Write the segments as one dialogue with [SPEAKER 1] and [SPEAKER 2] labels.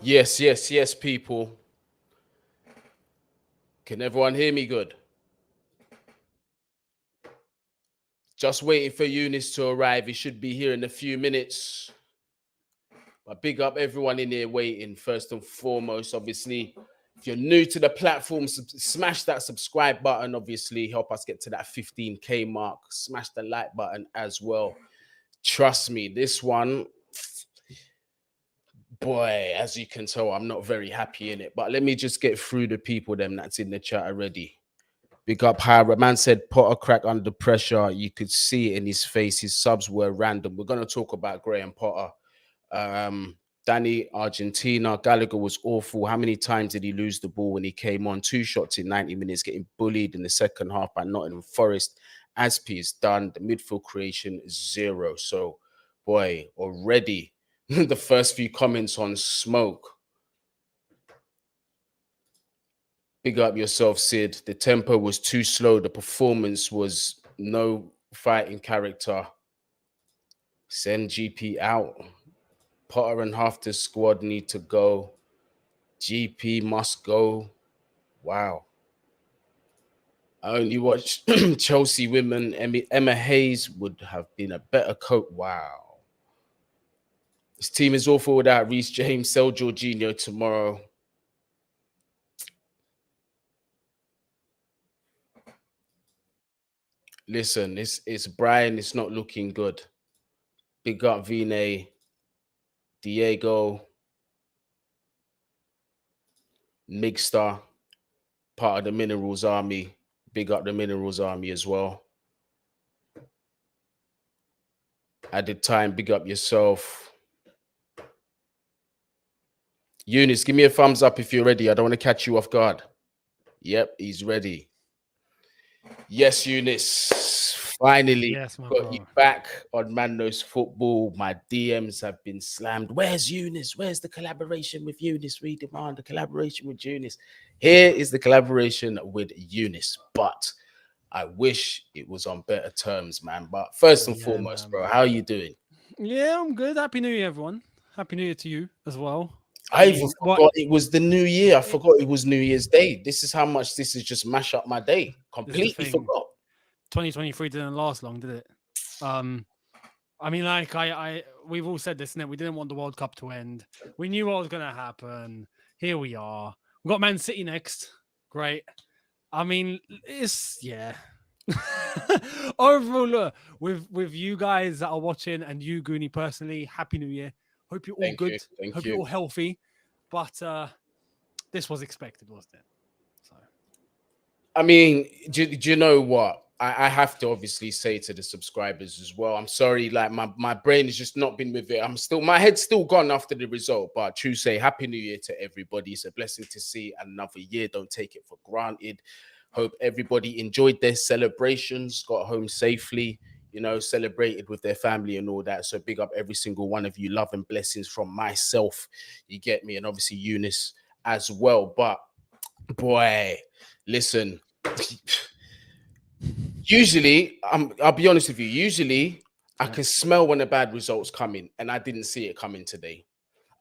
[SPEAKER 1] Yes, yes, yes, people. Can everyone hear me good? Just waiting for Younes to arrive. He should be here in a few minutes. But big up everyone in here waiting. First and foremost, obviously, if you're new to the platform, smash that subscribe button. Obviously, help us get to that 15K mark. Smash the like button as well. Trust me, this one, boy, as you can tell, I'm not very happy in it. But let me just get through the people them that's in the chat already. Big up Hira. Man said Potter crack under pressure. You could see it in his face. His subs were random. We're going to talk about Graham Potter. Danny, Argentina. Gallagher was awful. How many times did he lose the ball when he came on? 2 shots in 90 minutes, getting bullied in the second half by Nottingham Forest. Azpi is done. The midfield creation is 0. So, boy, already the first few comments on smoke. Big up yourself, Sid. The tempo was too slow. The performance was no fighting character. Send GP out. Potter and half the squad need to go. GP must go. Wow. I only watched Chelsea women. Emma Hayes would have been a better coach. Wow. This team is awful without Reece James. Sell Jorginho tomorrow. Listen, it's Brian. It's not looking good. Big up Vine, Diego, Migstar, part of the Minerals Army. Big up the Minerals Army as well. At the time, big up yourself. Younes, give me a thumbs up if you're ready. I don't want to catch you off guard. Yep, he's ready. Yes, Younes. Finally,
[SPEAKER 2] Yes, my
[SPEAKER 1] got you
[SPEAKER 2] bro.
[SPEAKER 1] back on Man Knows Football. My DMs have been slammed. Where's Younes? Where's the collaboration with Younes? We demand the collaboration with Younes. Here is the collaboration with Younes, but I wish it was on better terms, man. But first and
[SPEAKER 2] Yeah,
[SPEAKER 1] foremost, bro,
[SPEAKER 2] man.
[SPEAKER 1] how are you doing?
[SPEAKER 2] Yeah, I'm good. Happy New Year, everyone. Happy New Year to you as well.
[SPEAKER 1] I even
[SPEAKER 2] What?
[SPEAKER 1] forgot it was the new year. I
[SPEAKER 2] It,
[SPEAKER 1] forgot it was New Year's Day. This is how much this has just mash up my day.
[SPEAKER 2] this is the
[SPEAKER 1] Completely
[SPEAKER 2] thing.
[SPEAKER 1] forgot.
[SPEAKER 2] 2023 didn't last long, did it? Um, I mean, like we've all said this, and we didn't want the World Cup to end. We knew what was going to happen. Here we are. We've got Man City next. Great. I mean, it's yeah. Overall, look, with you guys that are watching and you, Goonie, personally, Happy New Year. Hope you're all
[SPEAKER 1] Thank you.
[SPEAKER 2] good.
[SPEAKER 1] Thank
[SPEAKER 2] Hope you're
[SPEAKER 1] you.
[SPEAKER 2] all healthy. But this was expected, wasn't it? So
[SPEAKER 1] I mean, do you know what? I have to obviously say to the subscribers as well. I'm sorry, like my brain has just not been with it. My head's still gone after the result. But true say, Happy New Year to everybody. It's a blessing to see another year. Don't take it for granted. Hope everybody enjoyed their celebrations, got home safely, celebrated with their family and all that. So big up every single one of you. Love and blessings from myself. You get me? And obviously Younes as well. But boy, listen. Usually, I'll be honest with you. Usually, I
[SPEAKER 2] yeah,
[SPEAKER 1] can smell when a bad result's coming, and I didn't see it coming today.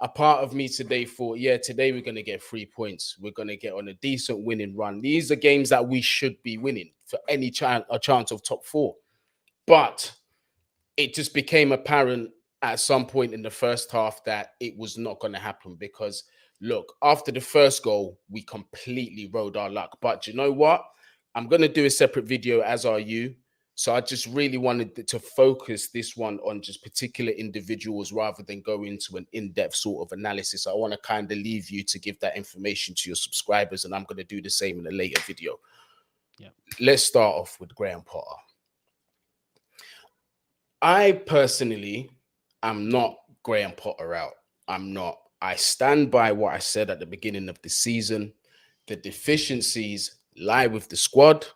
[SPEAKER 1] A part of me today thought, yeah, today we're going to get 3 points. We're going to get on a decent winning run. These are games that we should be winning for any a chance of top 4. But it just became apparent at some point in the first half that it was not going to happen because, look, after the first goal, we completely rode our luck. But you know what? I'm going to do a separate video, as are you. So I just really wanted to focus this one on just particular individuals rather than go into an in-depth sort of analysis. I want to kind of leave you to give that information to your subscribers, and I'm going to do the same in a later video.
[SPEAKER 2] yeah,
[SPEAKER 1] Let's start off with Graham Potter. I personally am not Graham Potter out. I'm not. I stand by what I said at the beginning of the season. The deficiencies lie with the squad.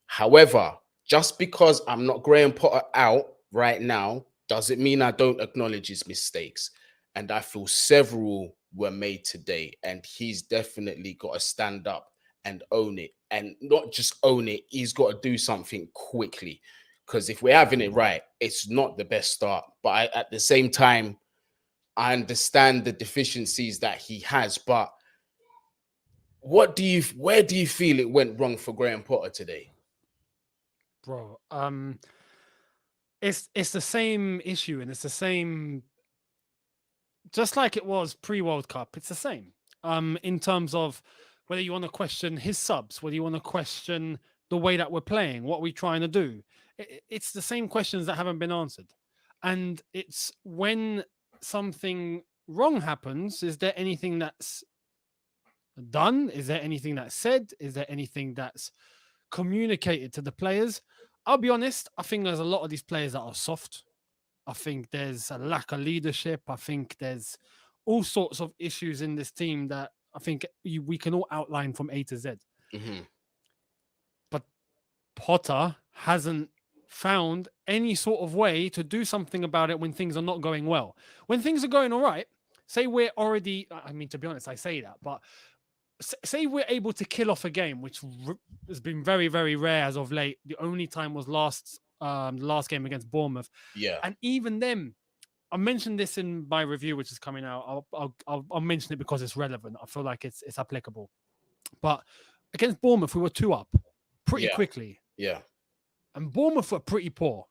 [SPEAKER 1] However, just because I'm not Graham Potter out right now doesn't mean I don't acknowledge his mistakes. And I feel several were made today. And he's definitely got to stand up and own it. And not just own it, he's got to do something quickly. Because if we're having it right, it's not the best start. But at the same time, I understand the deficiencies that he has, but where do you feel it went wrong for Graham Potter today?
[SPEAKER 2] Bro, it's the same issue, and it's the same, just like it was pre-World Cup. It's the same. In terms of whether you want to question his subs, whether you want to question the way that we're playing, what we're trying to do. It's the same questions that haven't been answered. And it's when something wrong happens, is there anything that's done? Is there anything that's said? Is there anything that's communicated to the players? I'll be honest, I think there's a lot of these players that are soft. I think there's a lack of leadership. I think there's all sorts of issues in this team that I think we can all outline from A to Z.
[SPEAKER 1] Mm-hmm.
[SPEAKER 2] But Potter hasn't found any sort of way to do something about it when things are not going well. When things are going all right, say we're already, I mean, to be honest, I say that, but say we're able to kill off a game, which has been very, very rare as of late. The only time was the last game against Bournemouth.
[SPEAKER 1] Yeah.
[SPEAKER 2] And even then, I mentioned this in my review, which is coming out. I'll mention it because it's relevant. I feel like it's applicable. But against Bournemouth, we were 2 up pretty quickly.
[SPEAKER 1] Yeah.
[SPEAKER 2] And Bournemouth were pretty poor.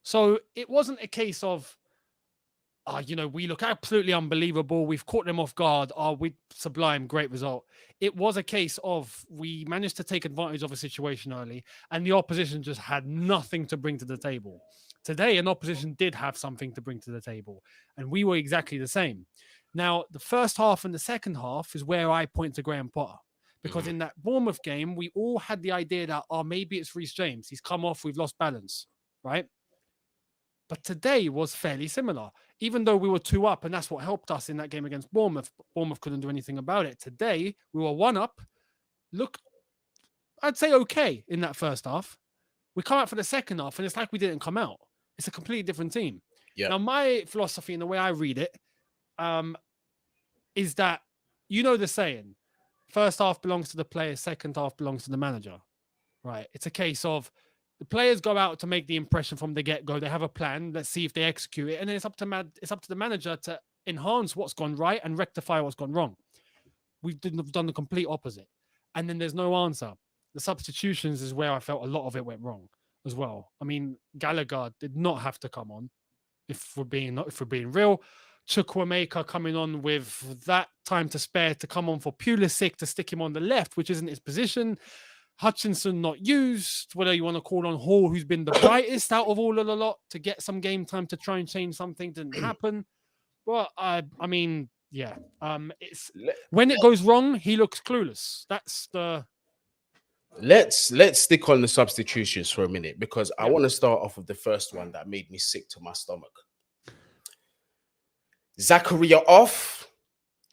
[SPEAKER 2] So it wasn't a case of, we look absolutely unbelievable. We've caught them off guard. We sublime, great result. It was a case of we managed to take advantage of a situation early, and the opposition just had nothing to bring to the table. Today, an opposition did have something to bring to the table, and we were exactly the same. Now, the first half and the second half is where I point to Graham Potter, because in that Bournemouth game, we all had the idea that, maybe it's Reece James. He's come off. We've lost balance, right? But today was fairly similar. Even though we were 2 up, and that's what helped us in that game against Bournemouth. Bournemouth couldn't do anything about it. Today, we were 1 up. Looked, I'd say, okay in that first half. We come out for the second half, and it's like we didn't come out. It's a completely different team.
[SPEAKER 1] Yeah.
[SPEAKER 2] Now, my philosophy and the way I read it is that, the saying, first half belongs to the player, second half belongs to the manager, right? It's a case of, the players go out to make the impression from the get-go. They have a plan. Let's see if they execute it. And then it's up to the manager to enhance what's gone right and rectify what's gone wrong. We've done the complete opposite. And then there's no answer. The substitutions is where I felt a lot of it went wrong as well. I mean, Gallagher did not have to come on, if we're being real. Chukwuemeka coming on with that time to spare to come on for Pulisic to stick him on the left, which isn't his position. Hutchinson not used, whether you want to call on Hall, who's been the brightest out of all of the lot, to get some game time to try and change something, didn't happen. But it's when it goes wrong, he looks clueless. That's the.
[SPEAKER 1] Let's stick on the substitutions for a minute, because I want to start off with the first one that made me sick to my stomach. Zakaria off,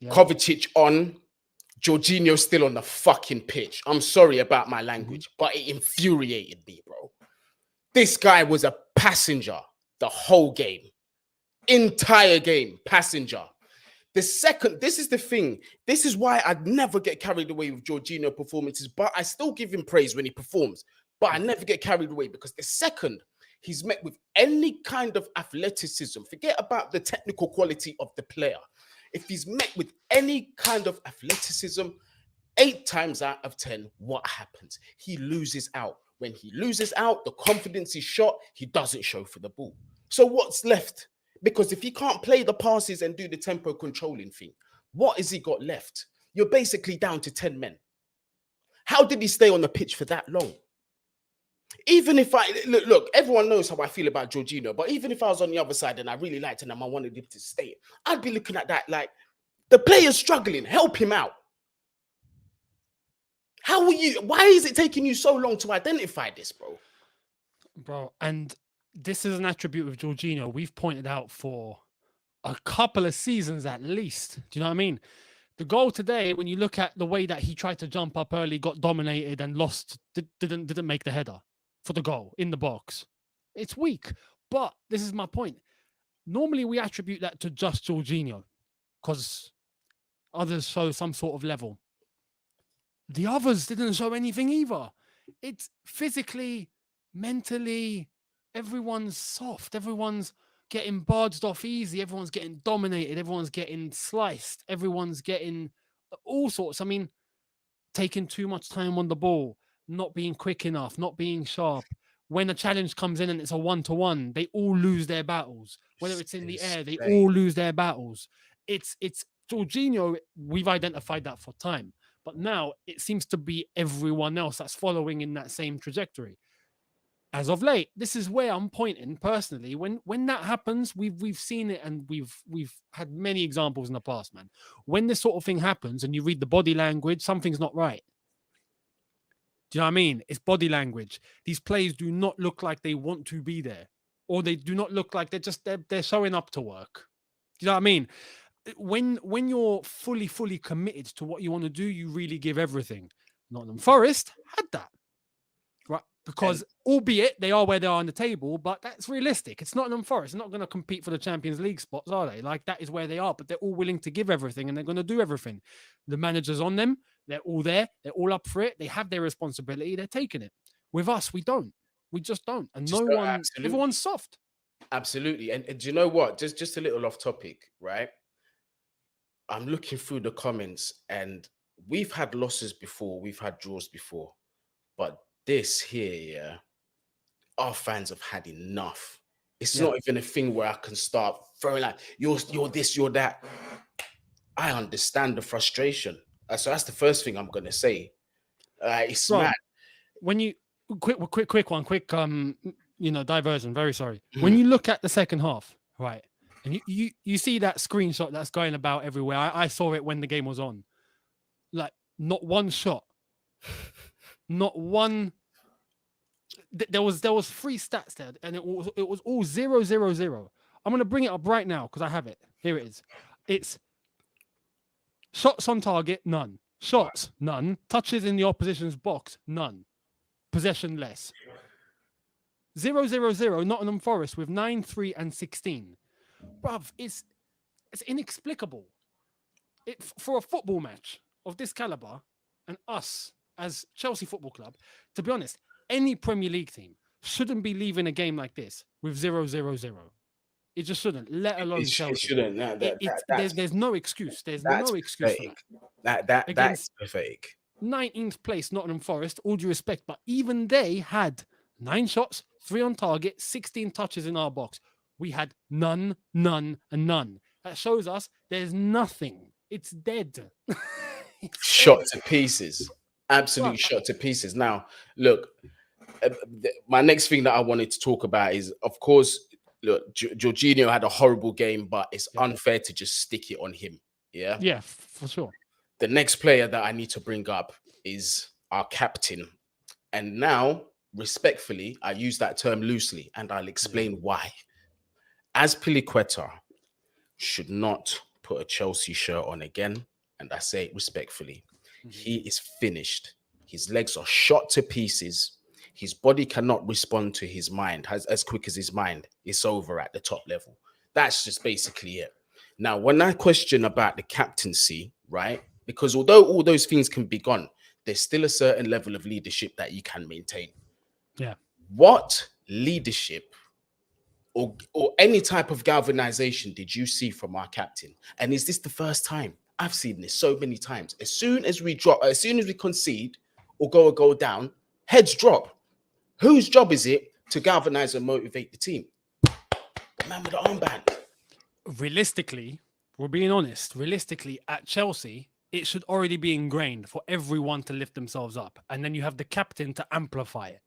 [SPEAKER 1] Kovacic on, Jorginho still on the fucking pitch. I'm sorry about my language, but it infuriated me, bro. This guy was a passenger the whole game. Entire game, passenger. This is the thing. This is why I'd never get carried away with Jorginho performances, but I still give him praise when he performs. But I never get carried away, because the second he's met with any kind of athleticism, forget about the technical quality of the player. If he's met with any kind of athleticism, 8 times out of 10, what happens? He loses out. When he loses out, the confidence is shot, he doesn't show for the ball. So what's left? Because if he can't play the passes and do the tempo controlling thing, what has he got left? You're basically down to 10 men. How did he stay on the pitch for that long? Even if look, everyone knows how I feel about Jorginho, but even if I was on the other side and I really liked him and I wanted him to stay, I'd be looking at that like, the player's struggling, help him out. Why is it taking you so long to identify this, bro?
[SPEAKER 2] Bro, and this is an attribute of Jorginho we've pointed out for a couple of seasons at least. Do you know what I mean? The goal today, when you look at the way that he tried to jump up early, got dominated and lost, didn't make the header for the goal in the box. It's weak. But this is my point. Normally we attribute that to just Jorginho because others show some sort of level. The others didn't show anything either. It's physically, mentally, everyone's soft. Everyone's getting barged off easy. Everyone's getting dominated. Everyone's getting sliced. Everyone's getting all sorts. I mean, taking too much time on the ball, not being quick enough, not being sharp. When a challenge comes in and it's a 1-to-1, they all lose their battles. Whether it's in the air, they all lose their battles. It's Jorginho. We've identified that for time, but now it seems to be everyone else that's following in that same trajectory. As of late, this is where I'm pointing personally. When that happens, we've seen it, and we've had many examples in the past, man. When this sort of thing happens and you read the body language, something's not right. Do you know what I mean? It's body language. These players do not look like they want to be there, or they do not look like they're showing up to work. Do you know what I mean? When you're fully committed to what you want to do, you really give everything. Nottingham Forest had that. Right, because albeit they are where they are on the table, but that's realistic. It's Nottingham Forest. They're not going to compete for the Champions League spots, are they? Like, that is where they are, but they're all willing to give everything, and they're going to do everything. The manager's on them. They're all there. They're all up for it. They have their responsibility. They're taking it. With us, we don't. We just don't. And everyone's soft.
[SPEAKER 1] Absolutely. And do you know what? Just a little off topic, right? I'm looking through the comments, and we've had losses before. We've had draws before. But this here, our fans have had enough. It's not even a thing where I can start throwing like, you're this, you're that. I understand the frustration. So that's the first thing I'm going to say. It's mad.
[SPEAKER 2] When you, quick one, diversion, very sorry. When you look at the second half, right, and you see that screenshot that's going about everywhere. I saw it when the game was on. Like, not one shot. Not one. There was 3 stats there, and it was all 0-0-0. I'm gonna bring it up right now because I have it. Here it is. It's shots on target, none. Shots, none. Touches in the opposition's box, none. Possession less. 0-0-0. Nottingham Forest with 9, 3, and 16. Bruv, it's inexplicable. For a football match of this caliber, and us as Chelsea Football Club, to be honest, any Premier League team shouldn't be leaving a game like this with 0-0-0. It just shouldn't, let alone Chelsea. It shouldn't. There's no excuse. There's no excuse for that.
[SPEAKER 1] That's pathetic.
[SPEAKER 2] 19th place, Nottingham Forest, all due respect, but even they had 9 shots, 3 on target, 16 touches in our box. We had none, and none. That shows us there's nothing. It's dead.
[SPEAKER 1] Shot to pieces. Absolutely shot to pieces. Now, look, my next thing that I wanted to talk about is, of course, look, Jorginho had a horrible game, but it's unfair to just stick it on him. Yeah?
[SPEAKER 2] Yeah, for sure.
[SPEAKER 1] The next player that I need to bring up is our captain. And now, respectfully, I use that term loosely, and I'll explain why. Azpilicueta should not put a Chelsea shirt on again, and I say it respectfully. He is finished. His legs are shot to pieces. His body cannot respond to his mind as quick as his mind. It's over at the top level. That's just basically it. Now, when I question about the captaincy, right, because although all those things can be gone, there's still a certain level of leadership that you can maintain.
[SPEAKER 2] Yeah.
[SPEAKER 1] What leadership or any type of galvanization did you see from our captain? And is this the first time? I've seen this so many times. As soon as we concede or go a goal down, heads drop. Whose job is it to galvanize and motivate the team? The man with the armband.
[SPEAKER 2] Realistically, we're being honest. Realistically, at Chelsea, it should already be ingrained for everyone to lift themselves up. And then you have the captain to amplify it.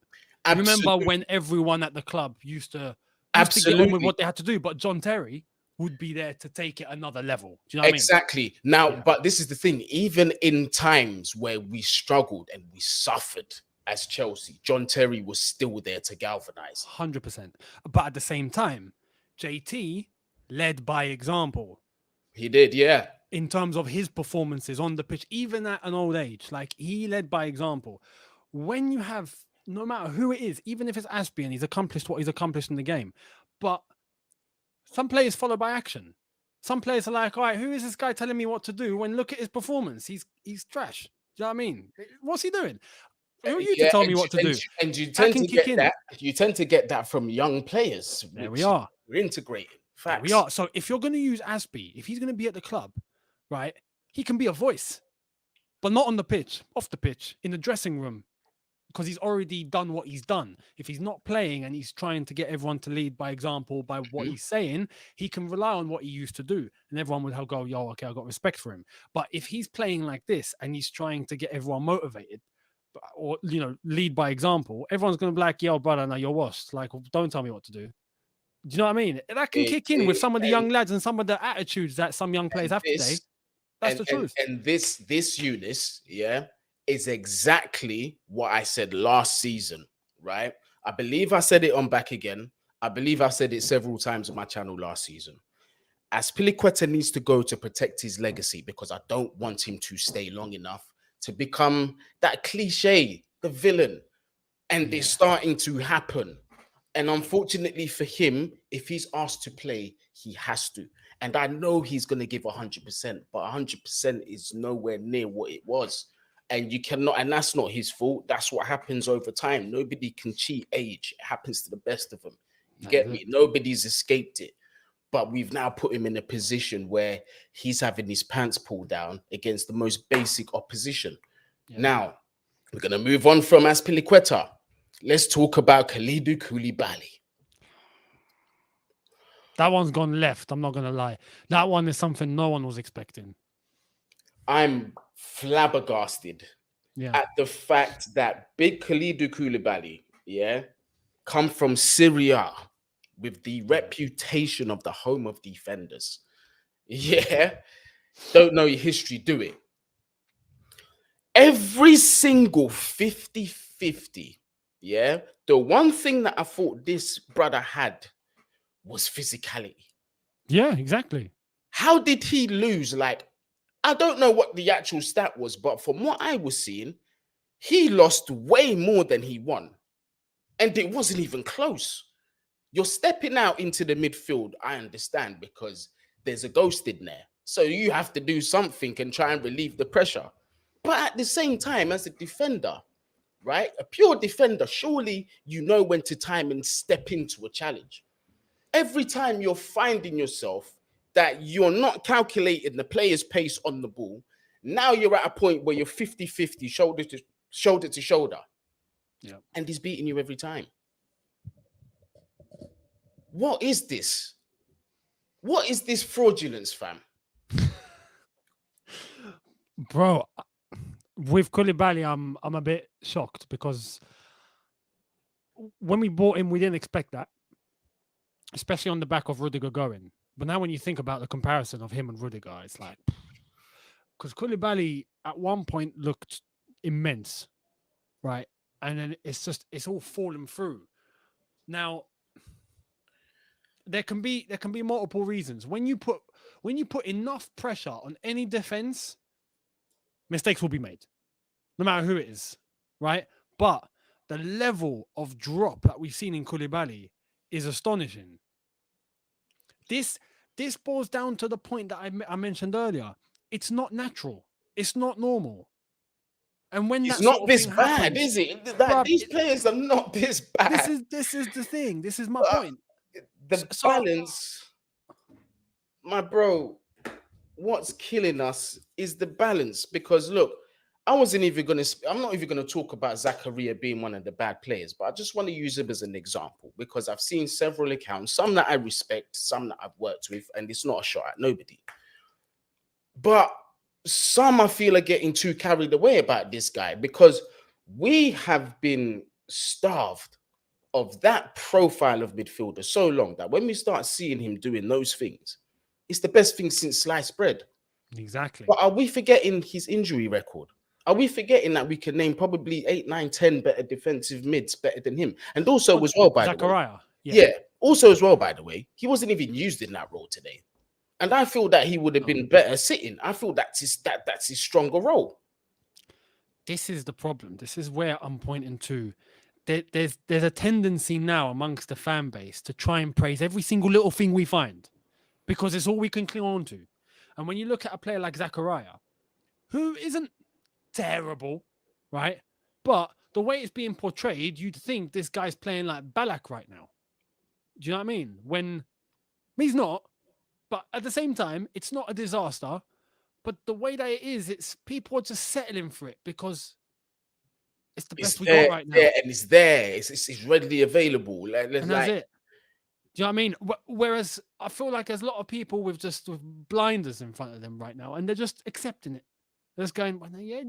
[SPEAKER 2] Absolutely. Remember when everyone at the club used to get on with what they had to do, but John Terry would be there to take it another level. Do you know what
[SPEAKER 1] exactly. I mean? Now, but this is the thing. Even in times where we struggled and we suffered as Chelsea, John Terry was still there to galvanize.
[SPEAKER 2] 100%. But at the same time, JT led by example.
[SPEAKER 1] He did, yeah.
[SPEAKER 2] In terms of his performances on the pitch, even at an old age, like, he led by example. When you have, no matter who it is, even if it's Azpi and he's accomplished what he's accomplished in the game, but some players follow by action. Some players are like, all right, who is this guy telling me what to do? When look at his performance, he's trash. Do you know what I mean? What's he doing? Who are you to tell me what to do?
[SPEAKER 1] And you tend to get that. You tend to get that from young players.
[SPEAKER 2] There we are.
[SPEAKER 1] We're integrating.
[SPEAKER 2] There we
[SPEAKER 1] Facts.
[SPEAKER 2] are. So if you're going to use Aspie, if he's going to be at the club, right, he can be a voice, but not on the pitch, off the pitch, in the dressing room, because he's already done what he's done. If he's not playing and he's trying to get everyone to lead by example by what
[SPEAKER 1] Mhm.
[SPEAKER 2] he's saying, he can rely on what he used to do, and everyone would go, "Yo, okay, I got respect for him." But if he's playing like this and he's trying to get everyone motivated, or lead by example, everyone's going to be like, "Yo, brother, now you're washed. Like, don't tell me what to do." Do you know what I mean? That can kick in with some of the young lads and some of the attitudes that some young players have today.
[SPEAKER 1] this
[SPEAKER 2] That's the truth.
[SPEAKER 1] and this Younes, yeah, is exactly what I said last season, right? I believe I said it on Back Again. I believe I said it several times on my channel last season. Azpilicueta needs to go to protect his legacy because I don't want him to stay long enough to become that cliche, the villain. And it's starting to happen. And unfortunately for him, if he's asked to play, he has to. And I know he's going to give 100%, but 100% is nowhere near what it was. And you cannot, and that's not his fault. That's what happens over time. Nobody can cheat age. It happens to the best of them. You get me? Nobody's escaped it. But we've now put him in a position where he's having his pants pulled down against the most basic opposition. Yeah. Now, we're going to move on from Azpilicueta. Let's talk about Koulibaly.
[SPEAKER 2] That one's gone left. I'm not going to lie. That one is something no one was expecting.
[SPEAKER 1] I'm flabbergasted at the fact that big Koulibaly, come from Syria with the reputation of the home of defenders. Yeah. Don't know your history, do it. Every single 50-50. Yeah. The one thing that I thought this brother had was physicality.
[SPEAKER 2] Yeah, exactly.
[SPEAKER 1] How did he lose? Like, I don't know what the actual stat was, but from what I was seeing, he lost way more than he won. And it wasn't even close. You're stepping out into the midfield, I understand, because there's a ghost in there. So you have to do something and try and relieve the pressure. But at the same time, as a defender, right? A pure defender, surely you know when to time and step into a challenge. Every time you're finding yourself that you're not calculating the player's pace on the ball, now you're at a point where you're 50-50, shoulder to shoulder. Yeah. And he's beating you every time. What is this? What is this fraudulence, fam?
[SPEAKER 2] Bro, with Koulibaly, I'm a bit shocked because when we bought him, we didn't expect that, especially on the back of Rudiger going. But now when you think about the comparison of him and Rudiger, it's like, because Koulibaly at one point looked immense, right? And then it's all fallen through. Now, there can be multiple reasons. When you put enough pressure on any defense, mistakes will be made, no matter who it is, right? But the level of drop that we've seen in Koulibaly is astonishing. This boils down to the point that I mentioned earlier. It's not natural. It's not normal. And when
[SPEAKER 1] it's
[SPEAKER 2] that
[SPEAKER 1] not
[SPEAKER 2] sort of
[SPEAKER 1] this
[SPEAKER 2] thing
[SPEAKER 1] bad,
[SPEAKER 2] happens,
[SPEAKER 1] is it? That these players are not this bad.
[SPEAKER 2] This is the thing. This is my point.
[SPEAKER 1] The balance, my bro. What's killing us is the balance. Because look, I'm not even going to talk about Zakaria being one of the bad players, but I just want to use him as an example because I've seen several accounts, some that I respect, some that I've worked with, and it's not a shot at nobody. But some I feel are getting too carried away about this guy because we have been starved of that profile of midfielder so long that when we start seeing him doing those things, it's the best thing since sliced bread.
[SPEAKER 2] Exactly.
[SPEAKER 1] But are we forgetting his injury record? Are we forgetting that we can name probably 8, 9, 10 better defensive mids better than him? And also as well, by the way. Yeah. Also as well, by the way, he wasn't even used in that role today. And I feel that he would have been better sitting. I feel that's his stronger role.
[SPEAKER 2] This is the problem. This is where I'm pointing to. There's a tendency now amongst the fan base to try and praise every single little thing we find because it's all we can cling on to. And when you look at a player like Zakaria, who isn't terrible, right? But the way it's being portrayed, you'd think this guy's playing like Balak right now. Do you know what I mean? When He's not. But at the same time, it's not a disaster. But the way that it is, it's people are just settling for it because it's the best we got right now.
[SPEAKER 1] And it's there. It's readily available.
[SPEAKER 2] And that's it. Do you know what I mean? Whereas I feel like there's a lot of people with blinders in front of them right now, and they're just accepting it. They're just going, yeah,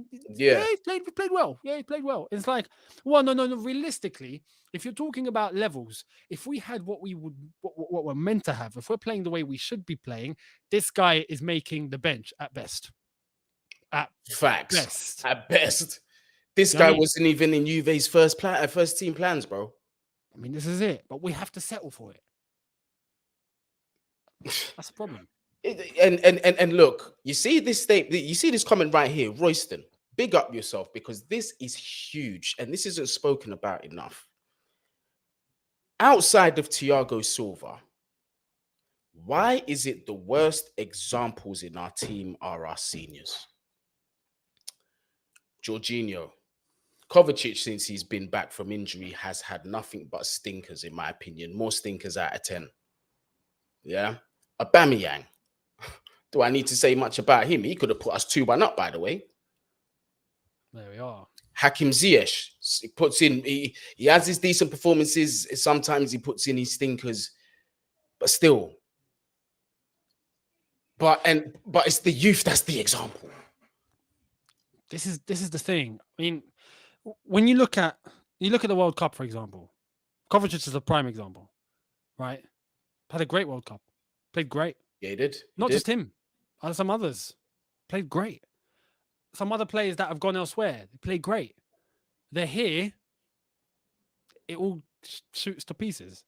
[SPEAKER 2] he played well. Yeah, he played well. It's like, well, no. Realistically, if you're talking about levels, if we had what we're meant to have, if we're playing the way we should be playing, this guy is making the bench at best. At
[SPEAKER 1] best. This guy wasn't even in Juve's first team plans, bro.
[SPEAKER 2] I mean, this is it, but we have to settle for it. That's a problem.
[SPEAKER 1] And look, you see this comment right here, Royston. Big up yourself because this is huge and this isn't spoken about enough. Outside of Thiago Silva, why is it the worst examples in our team are our seniors? Jorginho. Kovacic, since he's been back from injury, has had nothing but stinkers, in my opinion. More stinkers out of 10. Yeah. Aubameyang. Do I need to say much about him? He could have put us 2-1 up, by the way.
[SPEAKER 2] There we are.
[SPEAKER 1] Hakim Ziyech. He puts in, he has his decent performances. Sometimes he puts in his stinkers, but still. But it's the youth that's the example.
[SPEAKER 2] This is the thing. I mean, when you look at the World Cup, for example, Kovacic is a prime example, right? Had a great World Cup, played great.
[SPEAKER 1] Yeah, he did.
[SPEAKER 2] Not just him, some others played great. Some other players that have gone elsewhere, they played great. They're here, it all shoots to pieces.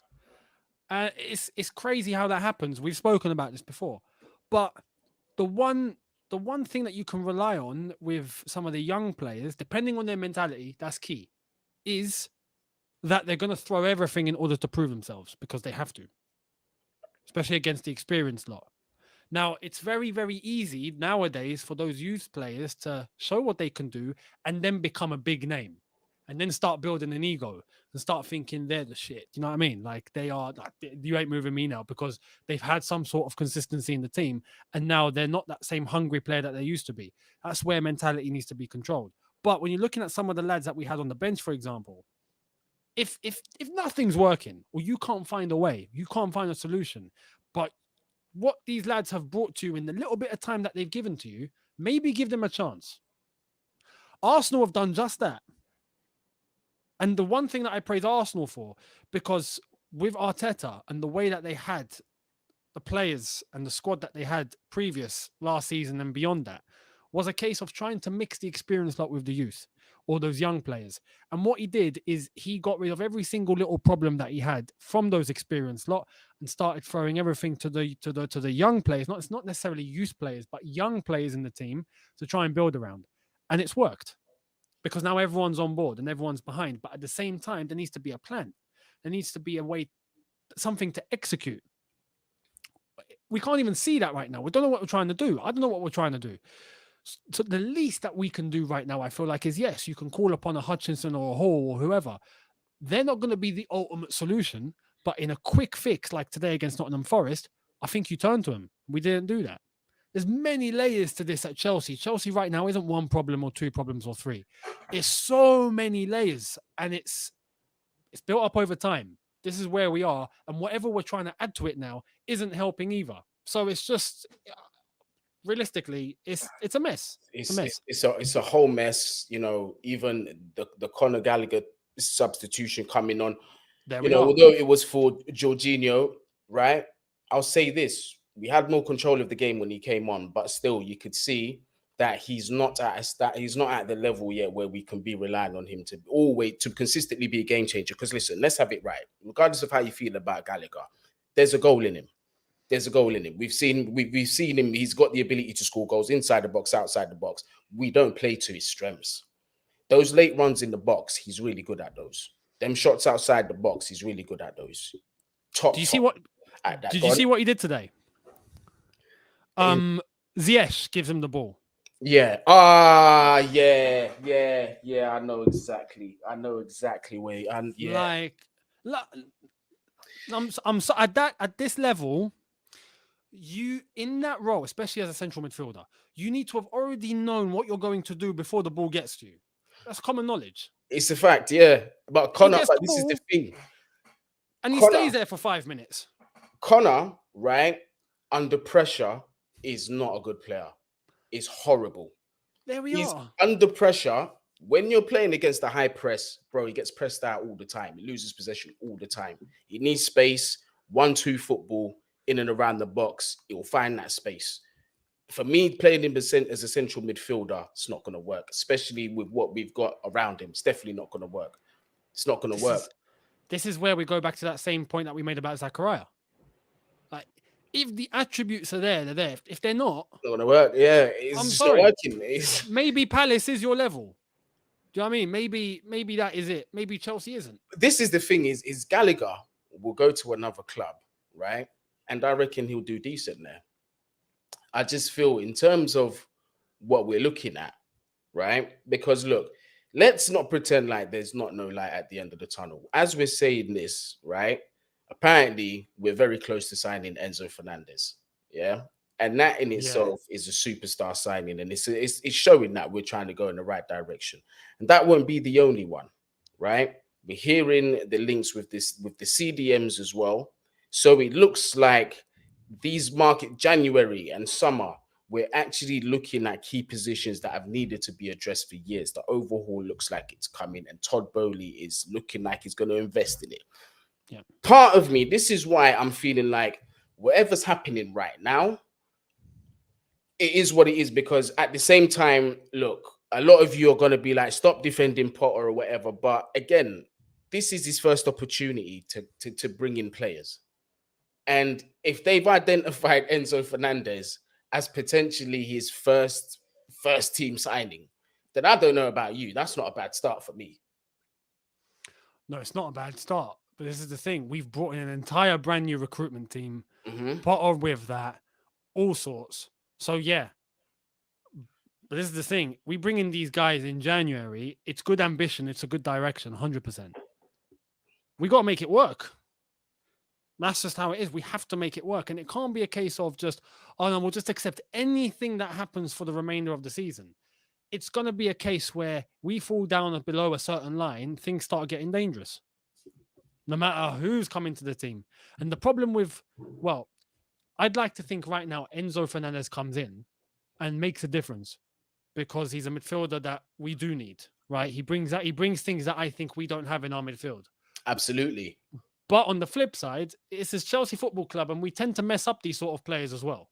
[SPEAKER 2] It's crazy how that happens. We've spoken about this before, but the one thing that you can rely on with some of the young players, depending on their mentality, that's key, is that they're going to throw everything in order to prove themselves because they have to, especially against the experienced lot. Now, it's very, very easy nowadays for those youth players to show what they can do and then become a big name and then start building an ego and start thinking they're the shit. You know what I mean? Like they are, like, you ain't moving me now because they've had some sort of consistency in the team and now they're not that same hungry player that they used to be. That's where mentality needs to be controlled. But when you're looking at some of the lads that we had on the bench, for example, if nothing's working or you can't find a way, you can't find a solution, but what these lads have brought to you in the little bit of time that they've given to you, maybe give them a chance. Arsenal have done just that. And the one thing that I praise Arsenal for, because with Arteta and the way that they had the players and the squad that they had previous last season and beyond that, was a case of trying to mix the experience lot with the youth or those young players. And what he did is he got rid of every single little problem that he had from those experienced lot and started throwing everything to the young players. It's not necessarily youth players, but young players in the team to try and build around. And it's worked because now everyone's on board and everyone's behind. But at the same time, there needs to be a plan. There needs to be a way, something to execute. We can't even see that right now. We don't know what we're trying to do. I don't know what we're trying to do. So the least that we can do right now, I feel like, is yes, you can call upon a Hutchinson or a Hall or whoever. They're not going to be the ultimate solution, but in a quick fix like today against Nottingham Forest, I think you turn to them. We didn't do that. There's many layers to this at Chelsea. Chelsea right now isn't one problem or two problems or three. It's so many layers and it's built up over time. This is where we are. And whatever we're trying to add to it now isn't helping either. So it's just... realistically, it's a mess. It's a mess.
[SPEAKER 1] It's a whole mess. You know, even the Conor Gallagher substitution coming on. Although it was for Jorginho, right? I'll say this: we had more control of the game when he came on, but still, you could see that he's not at the level yet where we can be relying on him to consistently be a game changer. Because listen, let's have it right. Regardless of how you feel about Gallagher, there's a goal in him. There's a goal in him. We've seen him. He's got the ability to score goals inside the box, outside the box. We don't play to his strengths. Those late runs in the box, he's really good at those. Them shots outside the box, he's really good at those.
[SPEAKER 2] Did you see what he did today? Ziyech gives him the ball.
[SPEAKER 1] Yeah. Yeah. I know exactly where.
[SPEAKER 2] I'm so at this level. you in that role, especially as a central midfielder, you need to have already known what you're going to do before the ball gets to you. That's common knowledge.
[SPEAKER 1] It's a fact, yeah. But
[SPEAKER 2] He
[SPEAKER 1] Connor,
[SPEAKER 2] gets
[SPEAKER 1] but
[SPEAKER 2] the
[SPEAKER 1] this is the
[SPEAKER 2] ball
[SPEAKER 1] thing.
[SPEAKER 2] and he
[SPEAKER 1] Connor,
[SPEAKER 2] stays there for 5 minutes.
[SPEAKER 1] Connor, right, under pressure is not a good player. It's horrible.
[SPEAKER 2] There we
[SPEAKER 1] He's
[SPEAKER 2] are.
[SPEAKER 1] under pressure. When you're playing against the high press, bro, he gets pressed out all the time. He loses possession all the time. He needs space, 1-2 football in and around the box. It will find that space. For me, playing him as a central midfielder, it's not going to work, especially with what we've got around him. It's definitely not going to work. It's not going to work.
[SPEAKER 2] This is where we go back to that same point that we made about Zachariah. Like, if the attributes are there, they're there. If they're not,
[SPEAKER 1] It's not going to work. Yeah, it's
[SPEAKER 2] I'm
[SPEAKER 1] just
[SPEAKER 2] sorry.
[SPEAKER 1] not working.
[SPEAKER 2] Maybe Palace is your level. Do you know what I mean? Maybe that is it. Maybe Chelsea isn't.
[SPEAKER 1] This is the thing: is Gallagher will go to another club, right? And I reckon he'll do decent there. I just feel in terms of what we're looking at, right? Because look, let's not pretend like there's not no light at the end of the tunnel. As we're saying this, right? Apparently, we're very close to signing Enzo Fernandez. Yeah. And that in itself is a superstar signing. And it's showing that we're trying to go in the right direction. And that won't be the only one, right? We're hearing the links with the CDMs as well. So it looks like these market January and summer, we're actually looking at key positions that have needed to be addressed for years. The overhaul looks like it's coming, and Todd Bowley is looking like he's going to invest in it.
[SPEAKER 2] Yeah.
[SPEAKER 1] Part of me, this is why I'm feeling like whatever's happening right now, it is what it is, because at the same time, look, a lot of you are going to be like, stop defending Potter or whatever. But again, this is his first opportunity to bring in players. And if they've identified Enzo Fernandez as potentially his first team signing, then I don't know about you. That's not a bad start for me.
[SPEAKER 2] No, it's not a bad start. But this is the thing. We've brought in an entire brand new recruitment team. Potter with that, all sorts. So, yeah. But this is the thing. We bring in these guys in January. It's good ambition. It's a good direction, 100%. We got to make it work. That's just how it is. We have to make it work. And it can't be a case of just, oh, no, we'll just accept anything that happens for the remainder of the season. It's going to be a case where we fall down below a certain line, things start getting dangerous, no matter who's coming to the team. And the problem with, well, I'd like to think right now Enzo Fernandez comes in and makes a difference because he's a midfielder that we do need, right? He brings things that I think we don't have in our midfield.
[SPEAKER 1] Absolutely.
[SPEAKER 2] But on the flip side, it's a Chelsea Football Club, and we tend to mess up these sort of players as well.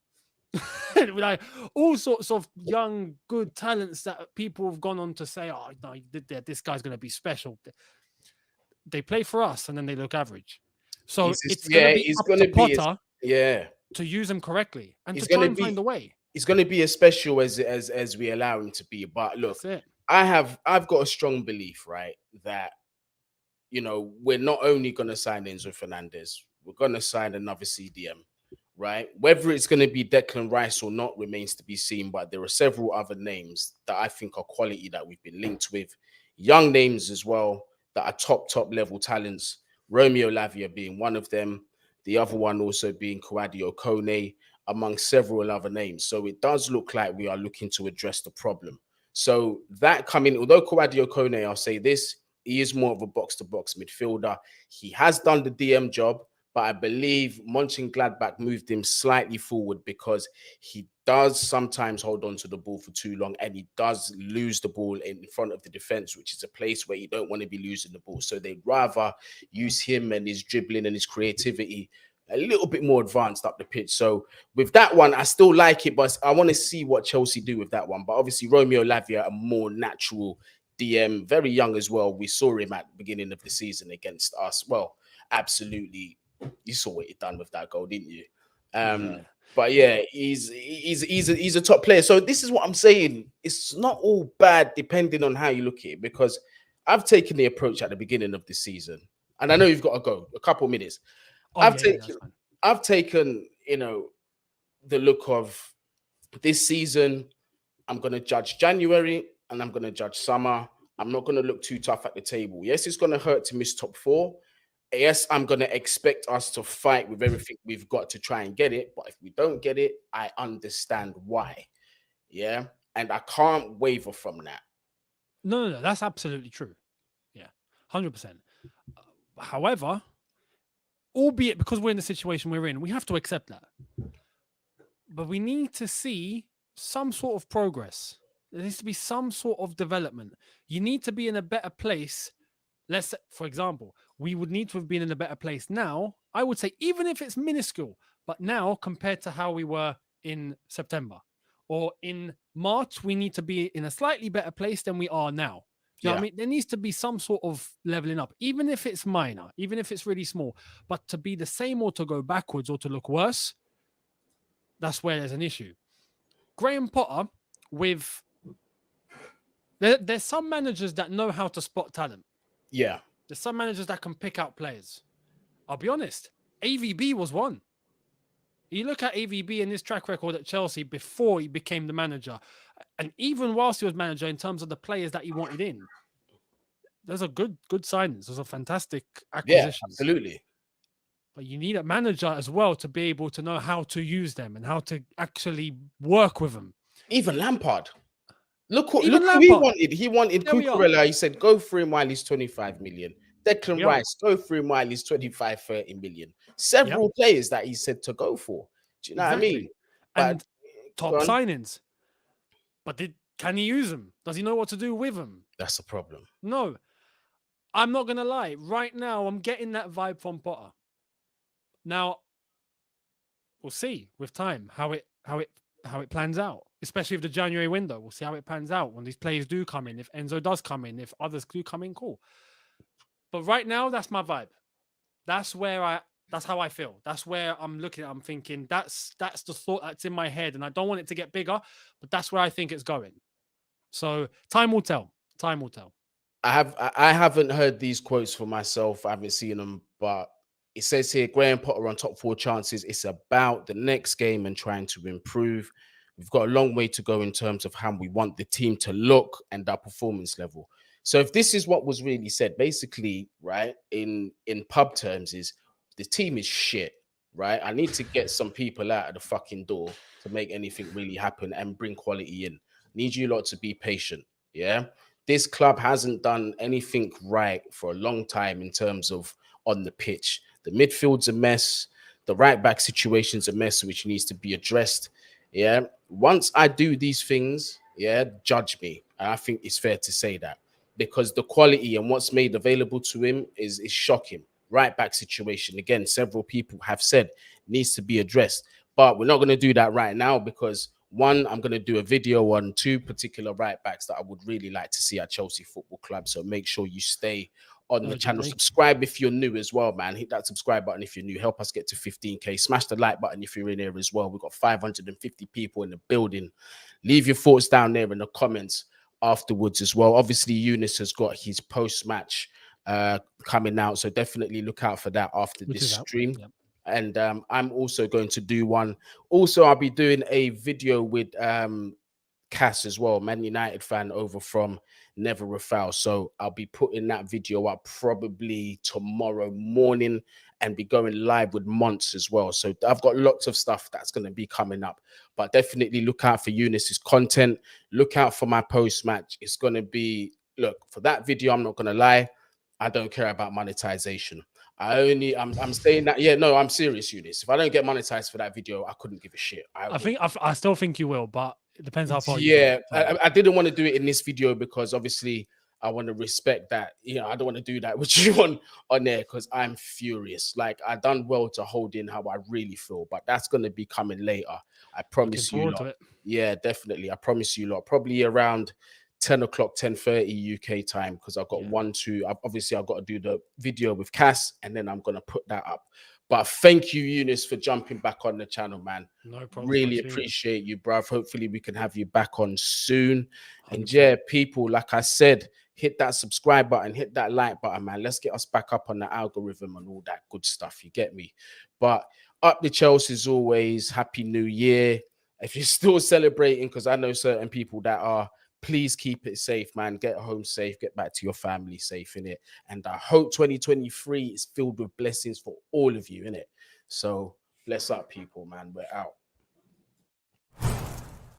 [SPEAKER 2] Like all sorts of young, good talents that people have gone on to say, oh, no, this guy's going to be special. They play for us, and then they look average. So it's going to be up to Potter to use them correctly and to try and find a way.
[SPEAKER 1] It's going to be as special as we allow him to be. But look, I've got a strong belief, right, that we're not only going to sign Enzo Fernandez, we're going to sign another CDM, right? Whether it's going to be Declan Rice or not remains to be seen, but there are several other names that I think are quality that we've been linked with. Young names as well that are top level talents. Romeo Lavia being one of them. The other one also being Koulibaly Kone, among several other names. So it does look like we are looking to address the problem. So that coming, although Koulibaly Kone, I'll say this, he is more of a box-to-box midfielder. He has done the DM job, but I believe Mönchengladbach moved him slightly forward because he does sometimes hold on to the ball for too long, and he does lose the ball in front of the defense, which is a place where you don't want to be losing the ball. So they'd rather use him and his dribbling and his creativity a little bit more advanced up the pitch. So with that one, I still like it, but I want to see what Chelsea do with that one. But obviously, Romeo Lavia, a more natural DM, very young as well. We saw him at the beginning of the season against us. Well, absolutely. You saw what he done with that goal, didn't you? But yeah, he's a top player. So this is what I'm saying. It's not all bad depending on how you look at it, because I've taken the approach at the beginning of the season, and I know you've got to go a couple of minutes. I've taken, the look of this season. I'm going to judge January and I'm going to judge summer. I'm not going to look too tough at the table. Yes, it's going to hurt to miss top four. yes, I'm going to expect us to fight with everything we've got to try and get it. But if we don't get it, I understand why. Yeah. And I can't waver from that.
[SPEAKER 2] No, that's absolutely true. Yeah, 100%. However, albeit because we're in the situation we're in, we have to accept that. But we need to see some sort of progress. There needs to be some sort of development. You need to be in a better place. Let's say, for example, we would need to have been in a better place now. I would say, even if it's minuscule, but now compared to how we were in September or in March, we need to be in a slightly better place than we are now. Do you know what I mean? There needs to be some sort of leveling up, even if it's minor, even if it's really small. But to be the same or to go backwards or to look worse, that's where there's an issue. Graham Potter, there's some managers that know how to spot talent.
[SPEAKER 1] Yeah.
[SPEAKER 2] There's some managers that can pick out players. I'll be honest, AVB was one. You look at AVB and his track record at Chelsea before he became the manager, and even whilst he was manager, in terms of the players that he wanted in, those are good signings. Those are fantastic acquisitions.
[SPEAKER 1] Yeah, absolutely.
[SPEAKER 2] But you need a manager as well to be able to know how to use them and how to actually work with them.
[SPEAKER 1] Even Lampard. Look who he wanted. He wanted Cucurella. He said, go for him while he's 25 million. Declan Rice, go for him while he's 25, 30 million. Several players that he said to go for. Do you know what I mean?
[SPEAKER 2] And top signings. But can he use them? Does he know what to do with them?
[SPEAKER 1] That's a problem.
[SPEAKER 2] No. I'm not going to lie. Right now, I'm getting that vibe from Potter. Now, we'll see with time how it plans out, especially with the January window. We'll see how it pans out when these players do come in. If Enzo does come in, if others do come in, cool. But right now, that's my vibe. That's how I feel. That's where I'm looking at. I'm thinking that's the thought that's in my head, and I don't want it to get bigger, but that's where I think it's going. So time will tell. Time will tell.
[SPEAKER 1] I haven't heard these quotes for myself. I haven't seen them, but it says here, Graham Potter on top 4 chances. It's about the next game and trying to improve. We've got a long way to go in terms of how we want the team to look and our performance level. So if this is what was really said, basically, right, in pub terms, is the team is shit, right? I need to get some people out of the fucking door to make anything really happen and bring quality in. Need you lot to be patient, yeah? This club hasn't done anything right for a long time in terms of on the pitch. The midfield's a mess. The right back situation's a mess, which needs to be addressed. Yeah. Once I do these things, yeah, judge me. And I think it's fair to say that because the quality and what's made available to him is shocking. Right back situation, again, several people have said needs to be addressed. But we're not going to do that right now because one, I'm going to do a video on 2 particular right backs that I would really like to see at Chelsea Football Club. So make sure you stay on the channel. Subscribe if you're new as well, man. Hit that subscribe button if you're new. Help us get to 15K. Smash the like button if you're in here as well. We've got 550 people in the building. Leave your thoughts down there in the comments afterwards as well. Obviously, Younes has got his post-match coming out. So definitely look out for that after this stream. Yep. And I'm also going to do one. Also, I'll be doing a video with Cass as well, Man United fan over from Never a Foul. So I'll be putting that video up probably tomorrow morning and be going live with Monts as well. So I've got lots of stuff that's going to be coming up. But definitely look out for Younes's content. Look out for my post-match. It's going to be, look, for that video, I'm not going to lie, I don't care about monetization. I'm saying that, yeah, no, I'm serious, Younes. If I don't get monetized for that video, I couldn't give a shit.
[SPEAKER 2] I still think you will, but it depends how far.
[SPEAKER 1] Yeah, I didn't want to do it in this video because obviously I want to respect that. You know, I don't want to do that with you on there because I'm furious. Like I done well to hold in how I really feel, but that's going to be coming later. I promise you lot. Yeah, definitely. I promise you lot. Probably around 10 o'clock, 10:30 UK time, because I've got obviously I've got to do the video with Cass and then I'm going to put that up. But thank you, Younes, for jumping back on the channel, man.
[SPEAKER 2] No problem.
[SPEAKER 1] Really appreciate you, bruv. Hopefully we can have you back on soon. 100%. And yeah, people, like I said, hit that subscribe button, hit that like button, man. Let's get us back up on the algorithm and all that good stuff. You get me? But up the Chelsea as always. Happy New Year. If you're still celebrating, because I know certain people that are, Please keep it safe, man. Get home safe. Get back to your family safe, innit? And I hope 2023 is filled with blessings for all of you, innit? So bless up, people, man. We're out.